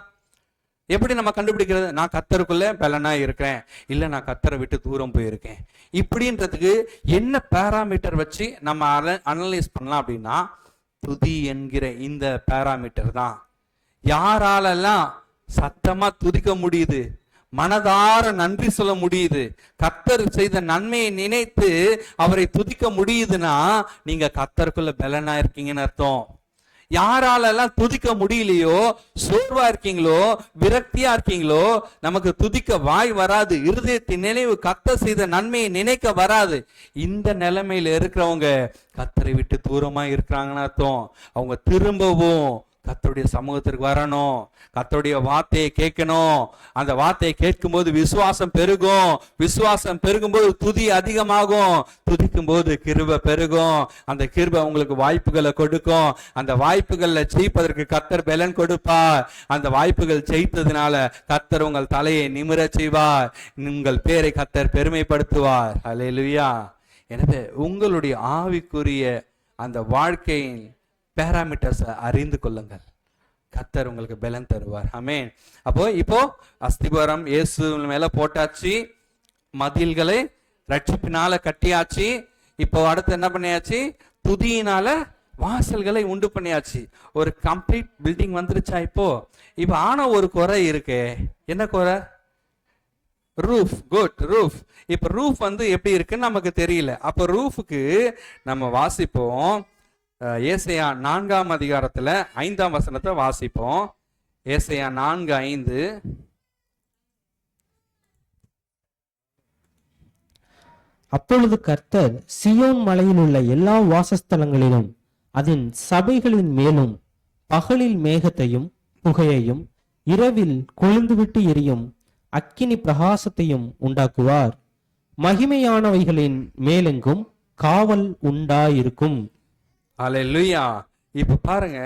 எப்படி நம்ம கண்டுபிடிக்கிறது? நான் கர்த்தருக்குள்ள பலனா இருக்கிறேன், இல்ல நான் கர்த்தரை விட்டு தூரம் போயிருக்கேன், இப்படின்றதுக்கு என்ன பேராமீட்டர் வச்சு நம்ம அனலைஸ் பண்ணலாம் அப்படின்னா துதி என்கிற இந்த பேராமீட்டர் தான். யாராலெல்லாம் சத்தமா துதிக்க முடியுது, மனதார நன்றி சொல்ல முடியுது, கர்த்தர் செய்த நன்மையை நினைத்து அவரை துதிக்க முடியுதுன்னா நீங்க கர்த்தருக்குள்ள பலனா இருக்கீங்கன்னு அர்த்தம். யாராலெல்லாம் துதிக்க முடியலையோ, சோர்வா இருக்கீங்களோ, விரக்தியா இருக்கீங்களோ, நமக்கு துதிக்க வாய் வராது, இருதயத்தின் நினைவு கர்த்தர் செய்த நன்மையை நினைக்க வராது. இந்த நிலைமையில இருக்கிறவங்க கர்த்தரை விட்டு தூரமா இருக்கிறாங்கன்னு அர்த்தம். அவங்க திரும்பவும் கர்த்தருடைய சமூகத்திற்கு வரணும், கர்த்தருடைய வார்த்தையை கேட்கணும். அந்த வார்த்தையை கேட்கும்போது விசுவாசம் பெருகும், விசுவாசம் பெருகும்போது துதி அதிகமாகும், துதிக்கும் போது கிருபை பெருகும். அந்த கிருபை உங்களுக்கு வாய்ப்புகளை கொடுக்கும். அந்த வாய்ப்புகளை ஜெயிப்பதற்கு கர்த்தர் பலன் கொடுப்பார். அந்த வாய்ப்புகள் ஜெயித்ததுனால கர்த்தர் உங்கள் தலையை நிமிரச் செய்வார், உங்கள் பேரை கர்த்தர் பெருமைப்படுத்துவார். அல்லேலூயா. எனவே உங்களுடைய ஆவிக்குரிய அந்த வாழ்க்கையின் பேராமீட்டர்ஸை அறிந்து கொள்ளுங்கள், கர்த்தர் உங்களுக்கு பலன் தருவார். ஆமென். அப்போ இப்போ அஸ்திபாரம் இயேசு மேல போட்டாச்சு, மதில்களை ரட்சிப்பினால கட்டியாச்சு. இப்போ அடுத்து என்ன பண்ணியாச்சு? துதியினால வாசல்களை உண்டு பண்ணியாச்சு. ஒரு கம்ப்ளீட் பில்டிங் வந்துருச்சா? இப்போ ஆன ஒரு குறை இருக்கு. என்ன குறை? ரூஃப். Good, roof. இப்போ ரூஃப் எப்படி இருக்குன்னு நமக்கு தெரியல. அப்போ ரூஃபுக்கு நம்ம வாசிப்போம். ஏசாயா 4ஆம் அதிகாரத்துல 5ஆம் வசனத்தை வாசிப்போம். ஏசாயா 4:5. அப்பொழுது கர்த்தர் சியோன் மலையில் உள்ள எல்லா வாசஸ்தலங்களிலும் அதன் சபைகளின் மேலும் பகலில் மேகத்தையும் புகையையும் இரவில் கொழுந்துவிட்டு எரியும் அக்கினி பிரகாசத்தையும் உண்டாக்குவார். மகிமையானவைகளின் மேலெங்கும் காவல் உண்டாயிருக்கும். அல்லேலூயா. இப்ப பாருங்க,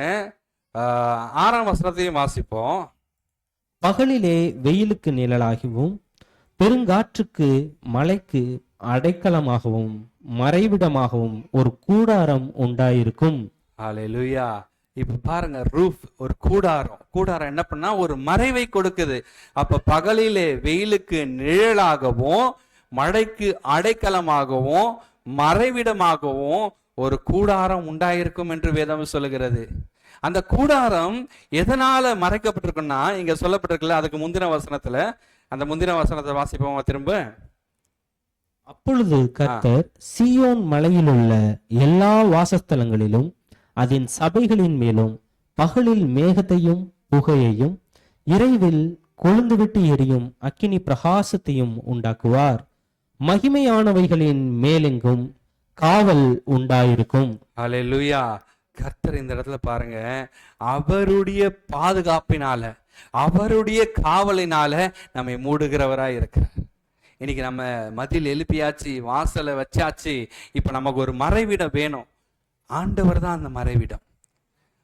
6ஆம் வசனத்தையும் வாசிப்போம். பகலிலே வெயிலுக்கு நிழலாகவும் பெருங்காற்றுக்கு மலைக்கு அடைக்கலமாகவும் மறைவிடமாகவும் ஒரு கூடாரம் உண்டாயிருக்கும். அல்லேலூயா. இப்ப பாருங்க, ரூஃப் ஒரு கூடாரம். கூடாரம் என்ன பண்ணா ஒரு மறைவை கொடுக்குது. அப்ப பகலிலே வெயிலுக்கு நிழலாகவும் மழைக்கு அடைக்கலமாகவும் மறைவிடமாகவும் ஒரு கூடாரம் உண்டாயிருக்கும் என்று வேதம் சொல்லுகிறது. அந்த கூடாரம் எதனால மறைக்கப்பட்டிருக்குன்னா இங்க சொல்லப்பட்டிருக்குல்ல, அதுக்கு முந்தின வசனத்துல, அந்த முந்தின வசனத்தை வாசிப்போம் திரும்ப. அப்பொழுது கர்த்தர் சீயோன் மலையில் உள்ள எல்லா வாசஸ்தலங்களிலும் அதன் சபைகளின் மேலும் பகலில் மேகத்தையும் புகையையும் இரவில் கொழுந்துவிட்டு எரியும் அக்கினி பிரகாசத்தையும் உண்டாக்குவார். மகிமையானவைகளின் மேலெங்கும் காவல் உண்டாயிருக்கும். அல்லேலூயா. கர்த்தர் இந்த இடத்துல பாருங்க, அவருடைய பாதுகாப்பினால, அவருடைய காவலினால நம்மை மூடுகிறவராய் இருக்கிறார். இன்னைக்கு நம்ம மதில் எழுப்பியாச்சு, வாசலை வச்சாச்சு, இப்ப நமக்கு ஒரு மறைவிடம் வேணும். ஆண்டவர் தான் அந்த மறைவிடம்.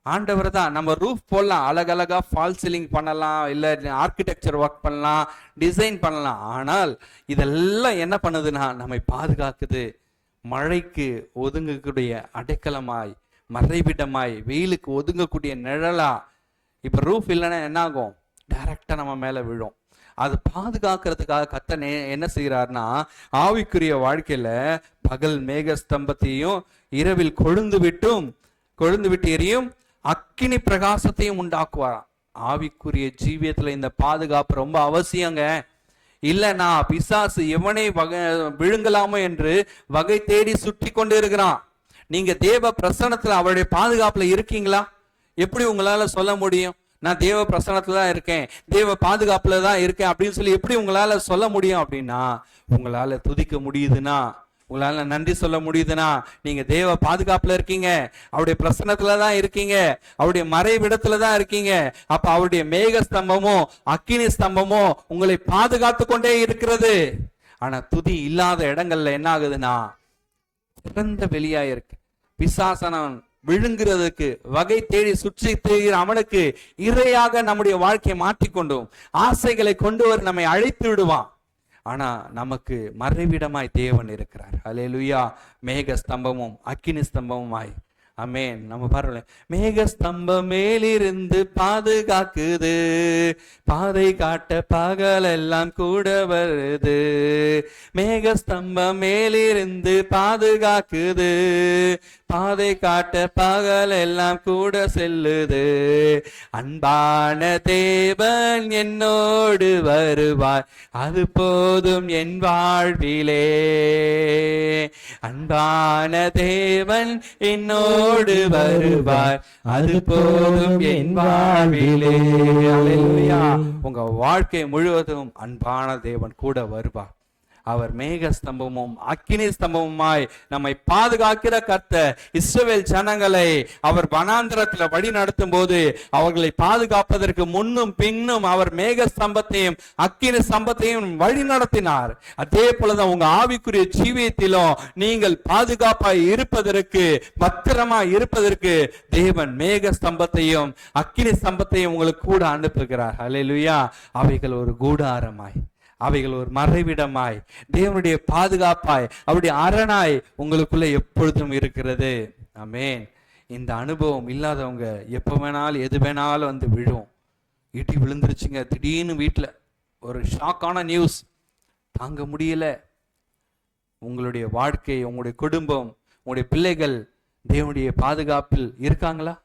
ஆண்டவர் தான். நம்ம ரூஃப் போடலாம், அழகழகா ஃபால் சீலிங் பண்ணலாம், இல்ல ஆர்கிடெக்சர் ஒர்க் பண்ணலாம், டிசைன் பண்ணலாம். ஆனால் இதெல்லாம் என்ன பண்ணுதுன்னா நம்மை பாதுகாக்குது. மழைக்கு ஒதுங்கக்கூடிய அடைக்கலமாய், மறைவிடமாய், வெயிலுக்கு ஒதுங்கக்கூடிய நிழலா. இப்ப ரூஃப் இல்லைன்னா என்ன ஆகும்? டைரக்டா நம்ம மேல விழும். அது பாதுகாக்கிறதுக்காக கர்த்தர் என்ன செய்யறாருன்னா, ஆவிக்குரிய வாழ்க்கையில பகல் மேக ஸ்தம்பத்தையும் இரவில் கொழுந்து விட்டு எரியும் அக்கினி பிரகாசத்தையும் உண்டாக்குவாராம். ஆவிக்குரிய ஜீவியத்துல இந்த பாதுகாப்பு ரொம்ப அவசியங்க. இல்லைன்னா பிசாசு எவனை விழுங்கலாமோ என்று வகை தேடி சுற்றி கொண்டு இருக்கிறான். நீங்க தேவ பிரசன்னத்துல அவருடைய பாதுகாப்புல இருக்கீங்களா? எப்படி உங்களால சொல்ல முடியும் நான் தேவ பிரசன்னத்துல தான் இருக்கேன், தேவ பாதுகாப்புல தான் இருக்கேன் அப்படின்னு சொல்லி எப்படி உங்களால சொல்ல முடியும்? அப்படின்னா உங்களால துதிக்க முடியுதுன்னா, உங்களால நன்றி சொல்ல முடியுதுன்னா நீங்க தேவ பாதுகாப்புல இருக்கீங்க, அவருடைய பிரசன்னத்துல தான் இருக்கீங்க, அவருடைய மறைவிடத்துல தான் இருக்கீங்க. அப்ப அவருடைய மேக ஸ்தம்பமோ அக்கினி ஸ்தம்பமோ உங்களை பாதுகாத்து கொண்டே இருக்கிறது. ஆனா துதி இல்லாத இடங்கள்ல என்ன ஆகுதுன்னா திறந்த வெளியா இருக்கு. பிசாசனம் விழுங்குறதுக்கு வகை தேடி சுற்றி திரிகிற அவனுக்கு இரையாக நம்முடைய வாழ்க்கையை மாற்றிக்கொண்டோம், ஆசைகளை கொண்டு வர நம்மை அழைத்து விடுவான். ஆனா நமக்கு மறைவிடமாய் தேவன் இருக்கிறார். அல்லேலூயா. மேக ஸ்தம்பமும் அக்கினி ஸ்தம்பமுமாய். ஆமென். நம்ம பாருங்க, மேக ஸ்தம்பம் மேலிருந்து பாதுகாக்குது, பாதை காட்ட பகலெல்லாம் கூட வருது. மேக ஸ்தம்பம் மேலிருந்து பாதுகாக்குது, பாதை காட்ட பகலெல்லாம் கூட செல்லுது. அன்பான தேவன் என்னோடு வருவார், அது போதும் என் வாழ்விலே. அன்பான தேவன் என்னோடு என்னோடு வருவார், அது போதும் என் வாழ்விலே. அல்லேலூயா. உங்க வாழ்க்கை முழுவதும் அன்பான தேவன் கூட வருவார். அவர் மேக ஸ்தம்பமும் அக்கினி ஸ்தம்பமுமாய் நம்மை பாதுகாக்கிற கர்த்தர். இஸ்ரவேல் ஜனங்களை அவர் வனாந்திரத்தில் வழி நடத்தும் போது அவர்களை பாதுகாப்பதற்கு முன்னும் பின்னும் அவர் மேக ஸ்தம்பத்தையும் அக்கினி ஸ்தம்பத்தையும் வழி நடத்தினார். அதே போலதான் உங்க ஆவிக்குரிய ஜீவியத்திலும் நீங்கள் பாதுகாப்பாய் இருப்பதற்கு, பத்திரமாய் இருப்பதற்கு தேவன் மேக ஸ்தம்பத்தையும் அக்கினி ஸ்தம்பத்தையும் உங்களுக்கு கூட அனுப்புகிறார். அல்லேலூயா. அவைகள் ஒரு கூடாரமாய், அவைகள் ஒரு மறைவிடமாய், தேவனுடைய பாதுகாப்பாய், அவருடைய அரணாய் உங்களுக்குள்ள எப்பொழுதும் இருக்கிறது. ஆமென். இந்த அனுபவம் இல்லாதவங்க எப்ப வேணாலும் எது வேணாலும் வந்து விழும். இடி விழுந்துருச்சுங்க, திடீர்னு வீட்டில் ஒரு ஷாக்கான நியூஸ், தாங்க முடியல. உங்களுடைய வாழ்க்கை, உங்களுடைய குடும்பம், உங்களுடைய பிள்ளைகள் தேவனுடைய பாதுகாப்பில் இருக்காங்களா?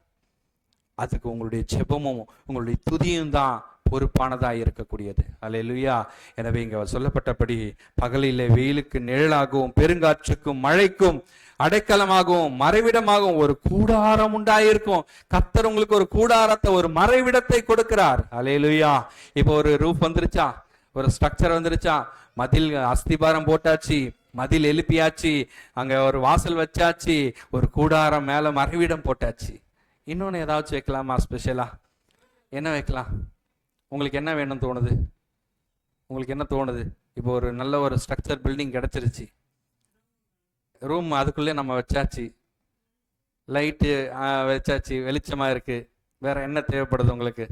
அதுக்கு உங்களுடைய ஜெபமும் உங்களுடைய துதியும் தான் பொறுப்பானதா இருக்கக்கூடியது. அல்லேலூயா. எனவே இங்க சொல்லப்பட்டபடி பகலிலே வெயிலுக்கு நிழலாகவும் பெருங்காற்றுக்கும் மழைக்கும் அடைக்கலமாகவும் மறைவிடமாகவும் ஒரு கூடாரம் உண்டாயிருக்கும். கர்த்தர் உங்களுக்கு ஒரு கூடாரத்தை, ஒரு மறைவிடத்தை கொடுக்கிறார். அல்லேலூயா. இப்போ ஒரு ரூஃப் வந்துருச்சா, ஒரு ஸ்ட்ரக்சர் வந்துருச்சா, மதில் அஸ்திபாரம் போட்டாச்சு, மதில் எழுப்பியாச்சு, அங்க ஒரு வாசல் வச்சாச்சு, ஒரு கூடாரம் மேல மறைவிடம் போட்டாச்சு. இன்னொன்னு ஏதாச்சும் வைக்கலாமா? ஸ்பெஷலா என்ன வைக்கலாம்? உங்களுக்கு என்ன வேணும்னு தோணுது? உங்களுக்கு என்ன தோணுது? இப்போ ஒரு நல்ல ஒரு ஸ்ட்ரக்சர் பில்டிங் கிடைச்சிருச்சு, ரூம் அதுக்குள்ளே நம்ம வச்சாச்சு, லைட்டு வச்சாச்சு, வெளிச்சமா இருக்கு. வேற என்ன தேவைப்படுது உங்களுக்கு?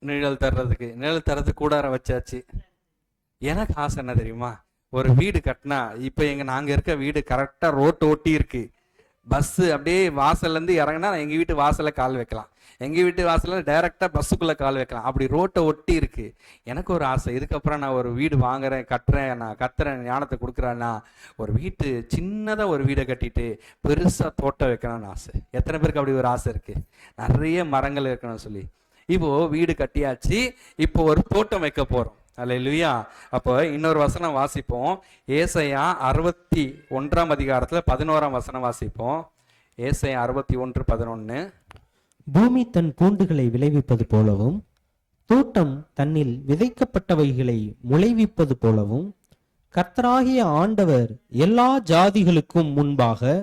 நிழல் தர்றதுக்கு கூடாரம் வச்சாச்சு. எனக்கு ஆசை என்ன தெரியுமா? ஒரு வீடு கட்டினா, இப்போ நாங்க இருக்க வீடு கரெக்டா ரோட்டு ஒட்டி இருக்கு. பஸ் அப்படியே வாசல்ல இருந்து இறங்கினா எங்க வீட்டு வாசல்ல கால் வைக்கலாம், எங்க வீட்டு வாசல்ல டைரக்டா பஸ்ஸுக்குள்ள கால் வைக்கலாம். அப்படி ரோட்டை ஒட்டி இருக்கு. எனக்கு ஒரு ஆசை, இதுக்கப்புறம் நான் ஒரு வீடு வாங்குறேன், கட்டுறேன், நான் கத்துறேன், ஞானத்தை கொடுக்குறேன்னா ஒரு வீட்டு சின்னதா ஒரு வீடை கட்டிட்டு பெருசா தோட்டம் வைக்கணும்னு ஆசை. எத்தனை பேருக்கு அப்படி ஒரு ஆசை இருக்கு? நிறைய மரங்கள் இருக்கணும்னு சொல்லி. இப்போ வீடு கட்டியாச்சு, இப்போ ஒரு தோட்டம் வைக்க போறோம். அல்லேலூயா. அப்போ இன்னொரு வசனம் வாசிப்போம். ஏசாயா 61 அதிகாரத்துல 11 வசனம் வாசிப்போம். ஏசாயா 61:11. பூமி தன் பூண்டுகளை விளைவிப்பது போலவும் தோட்டம் தன்னில் விதைக்கப்பட்டவைகளை முளைவிப்பது போலவும் கர்த்தராகிய ஆண்டவர் எல்லா ஜாதிகளுக்கும் முன்பாக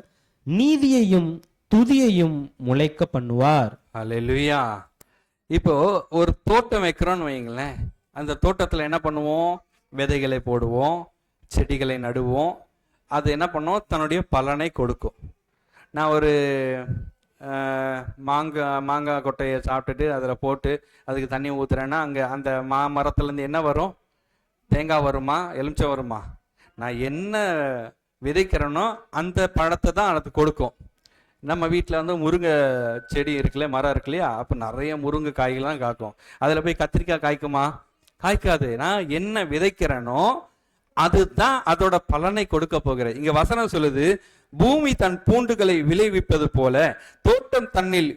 நீதியையும் துதியையும் முளைக்க பண்ணுவார். அல்லேலூயா. இப்போ ஒரு தோட்டம் வைக்கிறோம்னு வைங்களேன், அந்த தோட்டத்தில் என்ன பண்ணுவோம்? விதைகளை போடுவோம், செடிகளை நடுவோம். அது என்ன பண்ணுவோம்? தன்னுடைய பலனை கொடுக்கும். நான் ஒரு மாங்காய் கொட்டையை சாப்பிட்டுட்டு அதில் போட்டு அதுக்கு தண்ணி ஊற்றுறேன்னா அங்கே அந்த மரத்துலேருந்து என்ன வரும்? தேங்காய் வருமா? எலுமிச்சை வருமா? நான் என்ன விதைக்கிறேனோ அந்த பழத்தை தான் அது கொடுக்கும். நம்ம வீட்டில் வந்து முருங்கை செடி இருக்குல்ல, மரம் இருக்கு இல்லையா, அப்போ நிறைய முருங்கை காய்கள்லாம் காக்கும். அதில் போய் கத்திரிக்காய் காய்க்குமா? காய்க்காது. நான் என்ன விதைக்கிறேனோ அதுதான் அதோட பலனை கொடுக்க போகிறேன். இங்க வசனம் சொல்லுது, பூமி தன் பூண்டுகளை விளைவிப்பது போல தோட்டம் தன்னில்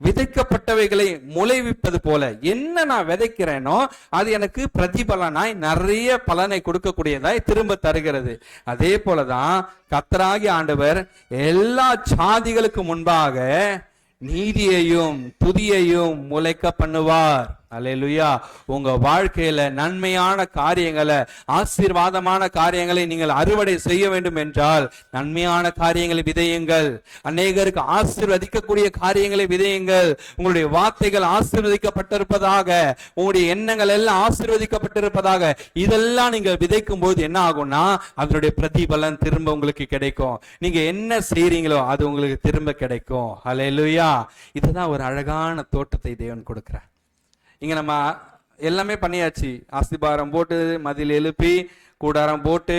விதைக்கப்பட்டவைகளை முளைவிப்பது போல என்ன நான் விதைக்கிறேனோ அது எனக்கு பிரதிபலனாய் நிறைய பலனை கொடுக்கக்கூடியதாய் திரும்ப தருகிறது. அதே போலதான் கர்த்தராகிய ஆண்டவர் எல்லா சாதிகளுக்கு முன்பாக நீதியையும் துதியையும் முளைக்க பண்ணுவார். அல்லேலூயா. உங்க வாழ்க்கையில நன்மையான காரியங்களை, ஆசீர்வாதமான காரியங்களை நீங்கள் அறுவடை செய்ய வேண்டும் என்றால் நன்மையான காரியங்களை விதையுங்கள். அநேகருக்கு ஆசீர்வதிக்கக்கூடிய காரியங்களை விதையுங்கள். உங்களுடைய வார்த்தைகள் ஆசீர்வதிக்கப்பட்டிருப்பதாக, உங்களுடைய எண்ணங்கள் எல்லாம் ஆசீர்வதிக்கப்பட்டிருப்பதாக, இதெல்லாம் நீங்க விதைக்கும் போது என்ன ஆகும்னா அதனுடைய பிரதிபலன் திரும்ப உங்களுக்கு கிடைக்கும். நீங்க என்ன செய்றீங்களோ அது உங்களுக்கு திரும்ப கிடைக்கும். அல்லேலூயா. இதுதான் ஒரு அழகான தோட்டத்தை தேவன் கொடுக்கிறார். இங்க நம்ம எல்லாமே பண்ணியாச்சு. அஸ்திபாரம் போட்டு, மதில் எழுப்பி, கூடாரம் போட்டு,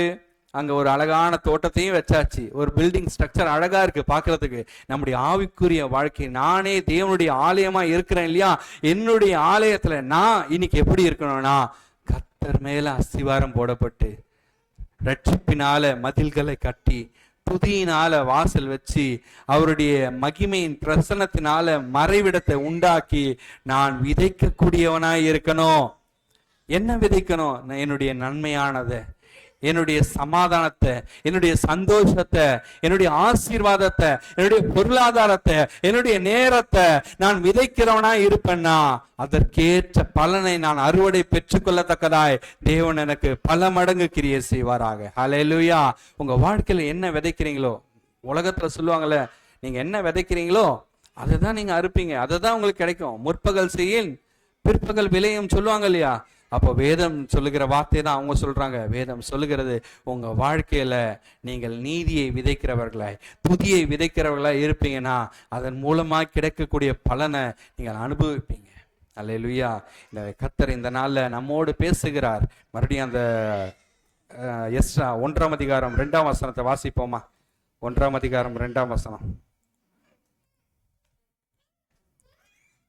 அங்க ஒரு அழகான தோட்டத்தையும் வச்சாச்சு. ஒரு பில்டிங் ஸ்ட்ரக்சர் அழகா இருக்கு பார்க்கிறதுக்கு. நம்முடைய ஆவிக்குரிய வாழ்க்கை, நானே தேவனுடைய ஆலயமா இருக்கிறேன் இல்லையா, என்னுடைய ஆலயத்துல நான் இன்னைக்கு எப்படி இருக்கணும்னா கர்த்தர் மேல அஸ்திவாரம் போடப்பட்டு, ரட்சிப்பினால மதில்களை கட்டி, துதியினால வாசல் வச்சு, அவருடைய மகிமையின் பிரசன்னத்தினால மறைவிடத்தை உண்டாக்கி நான் விதைக்கக்கூடியவனாய் இருக்கணும். என்ன விதைக்கணும்? என்னுடைய நன்மையானதை, என்னுடைய சமாதானத்தை, என்னுடைய சந்தோஷத்தை, என்னுடைய ஆசீர்வாதத்தை, என்னுடைய பொருளாதாரத்தை, என்னுடைய நேரத்தை நான் விதைக்கிறவனா இருப்பேன்னா அதற்கேற்ற பலனை நான் அறுவடை பெற்றுக்கொள்ளத்தக்கதாய் தேவன் எனக்கு பல மடங்கு கிரியை செய்வாராக. ஹல்லேலூயா. உங்க வாழ்க்கையில என்ன விதைக்கிறீங்களோ, உலகத்துல சொல்லுவாங்கல்ல, நீங்க என்ன விதைக்கிறீங்களோ அதுதான் நீங்க அறுப்பீங்க, அதுதான் உங்களுக்கு கிடைக்கும். முற்பகல் செய்யின் பிற்பகல் விளையும் சொல்லுவாங்க இல்லையா? அப்போ வேதம் சொல்லுகிற வார்த்தை தான் அவங்க சொல்றாங்க. வேதம் சொல்லுகிறது, உங்க வாழ்க்கையில நீங்கள் நீதியை விதைக்கிறவர்களாய், துதியை விதைக்கிறவர்களாய் இருப்பீங்கன்னா அதன் மூலமா கிடைக்கக்கூடிய பலனை நீங்கள் அனுபவிப்பீங்க. அல்லேலூயா. இந்த கர்த்தர் இந்த நாள்ல நம்மோடு பேசுகிறார். மறுபடியும் அந்த எஸ்றா 1ஆம் அதிகாரம் 2ஆம் வசனத்தை வாசிப்போமா? 1ஆம் அதிகாரம் 2ஆம் வசனம்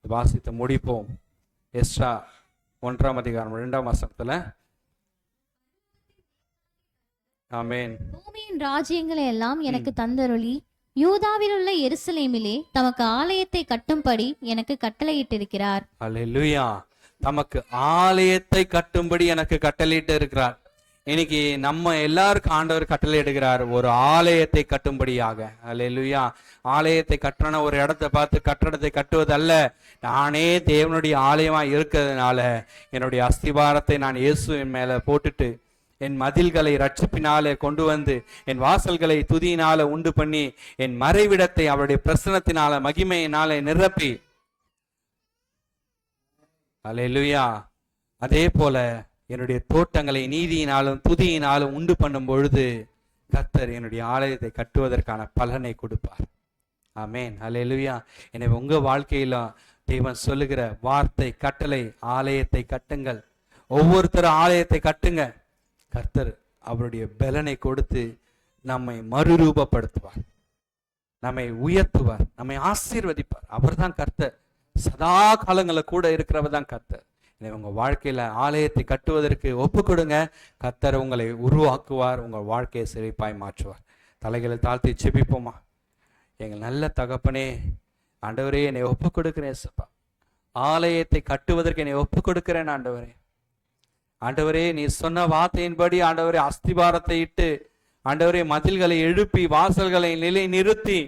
வாசித்து முடிப்போம். எஸ்றா 1ஆம் அதிகாரம் 2ஆம் வசனத்துல. ஆமென். பூமியின் ராஜ்யங்களை எல்லாம் எனக்கு தந்தருளி யூதாவில் உள்ள எருசலேமிலே தமக்கு ஆலயத்தை கட்டும்படி எனக்கு கட்டளையிட்டிருக்கிறார். அல்லேலூயா. தமக்கு ஆலயத்தை கட்டும்படி எனக்கு கட்டளையிட்டு இருக்கிறார். இன்னைக்கு நம்ம எல்லாருக்கும் ஆண்டவர் கட்டளை எடுக்கிறார் ஒரு ஆலயத்தை கட்டும்படியாக. அல்லேலூயா. ஆலயத்தை கட்டண ஒரு இடத்தை பார்த்து கட்டடத்தை கட்டுவதல்ல, நானே தேவனுடைய ஆலயமா இருக்கிறதுனால என்னுடைய அஸ்திபாரத்தை நான் இயேசுவின் மேல போட்டுட்டு என் மதில்களை ரட்சிப்பினாலே கொண்டு வந்து என் வாசல்களை துதியினால உண்டு பண்ணி என் மறைவிடத்தை அவருடைய பிரசன்னத்தினால மகிமையினாலே நிரப்பி, அல்லேலூயா, அதே போல என்னுடைய தோட்டங்களை நீதியினாலும் துதியினாலும் உண்டு பண்ணும் பொழுது கர்த்தர் என்னுடைய ஆலயத்தை கட்டுவதற்கான பலனை கொடுப்பார். ஆமென். அல்லேலூயா. எனவே உங்க வாழ்க்கையில தேவன் சொல்லுகிற வார்த்தை, கட்டளை, ஆலயத்தை கட்டுங்கள். ஒவ்வொருத்தரும் ஆலயத்தை கட்டுங்க. கர்த்தர் அவருடைய பலனை கொடுத்து நம்மை மறுரூபப்படுத்துவார், நம்மை உயர்த்துவார், நம்மை ஆசீர்வதிப்பார். அவர் தான் கர்த்தர். சதா காலங்களில் கூட இருக்கிறவர் தான் கர்த்தர். உங்க வாழ்க்கையில ஆலயத்தை கட்டுவதற்கு ஒப்பு கொடுங்க. கர்த்தர் உங்களை உருவாக்குவார், உங்கள் வாழ்க்கையை செழிப்பாய் மாற்றுவார். தலைகளை தாழ்த்தி செபிப்போமா? எங்கள் நல்ல தகப்பனே, ஆண்டவரே, என்னை ஒப்பு கொடுக்கிறேன் சப்பா. ஆலயத்தை கட்டுவதற்கு என்னை ஒப்பு கொடுக்கிறேன் ஆண்டவரே. ஆண்டவரே, நீ சொன்ன வார்த்தையின்படி ஆண்டவரே அஸ்திபாரத்தை இட்டு ஆண்டவரே மதில்களை எழுப்பி வாசல்களை நிலை நிறுத்தி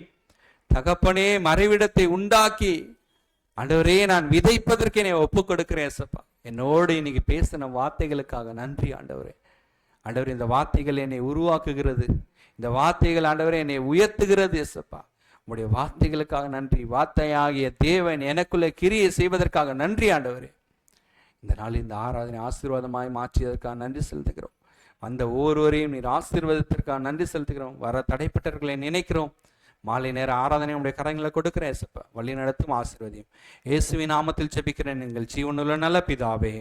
தகப்பனே மறைவிடத்தை உண்டாக்கி ஆண்டவரே நான் விதைப்பதற்கு என்னை ஒப்பு கொடுக்கிறேன் சப்பா. என்னோடு இன்னைக்கு பேசின வார்த்தைகளுக்காக நன்றி ஆண்டவரே. ஆண்டவரே, இந்த வார்த்தைகள் என்னை உருவாக்குகிறது, இந்த வார்த்தைகள் ஆண்டவரே என்னை உயர்த்துகிறது சப்பா. உங்களுடைய வார்த்தைகளுக்காக நன்றி. வார்த்தையாகிய தேவன் எனக்குள்ள கிரியை செய்வதற்காக நன்றி ஆண்டவரே. இந்த நாள் இந்த ஆராதனை ஆசீர்வாதமாய் மாற்றியதற்காக நன்றி செலுத்துகிறோம். அந்த ஒவ்வொருவரையும் நீர் ஆசீர்வாதத்திற்காக நன்றி செலுத்துகிறோம். வர தடைப்பட்டவர்களை நினைக்கிறோம். மாலை நேர ஆராதனை உடைய கரங்களை கொடுக்கிறேன் ஏசப்பா. வழி நடத்தும் ஆசீர்வதியும். இயேசுவின் நாமத்தில் ஜெபிக்கிறேன் எங்கள் ஜீவனுள்ள நல்ல பிதாவே,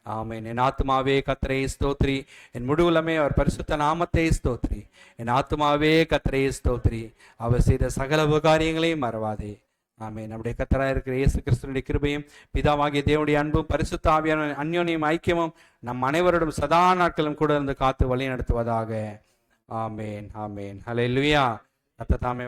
ஆமென். என் ஆத்துமாவே கர்த்தரை ஸ்தோத்ரி, என் முழுவலமே அவர் பரிசுத்த நாமத்தை ஸ்தோத்ரி. என் ஆத்துமாவே கர்த்தரை ஸ்தோத்ரி, அவர் செய்த சகல உபகாரியங்களையும் மறவாதே. ஆமென். நம்முடைய கர்த்தராக இருக்கிற இயேசு கிறிஸ்துவினுடைய கிருபையும் பிதாவாகிய தேவனுடைய அன்பும் பரிசுத்த ஆவியான அந்யோன்யம் ஐக்கியமும் நம் அனைவரோடும் சதா நாட்களும் கூட இருந்து காத்து வழி நடத்துவதாக. ஆமென். ஆமென். ஹல்லேலூயா. கர்த்தர் தாமே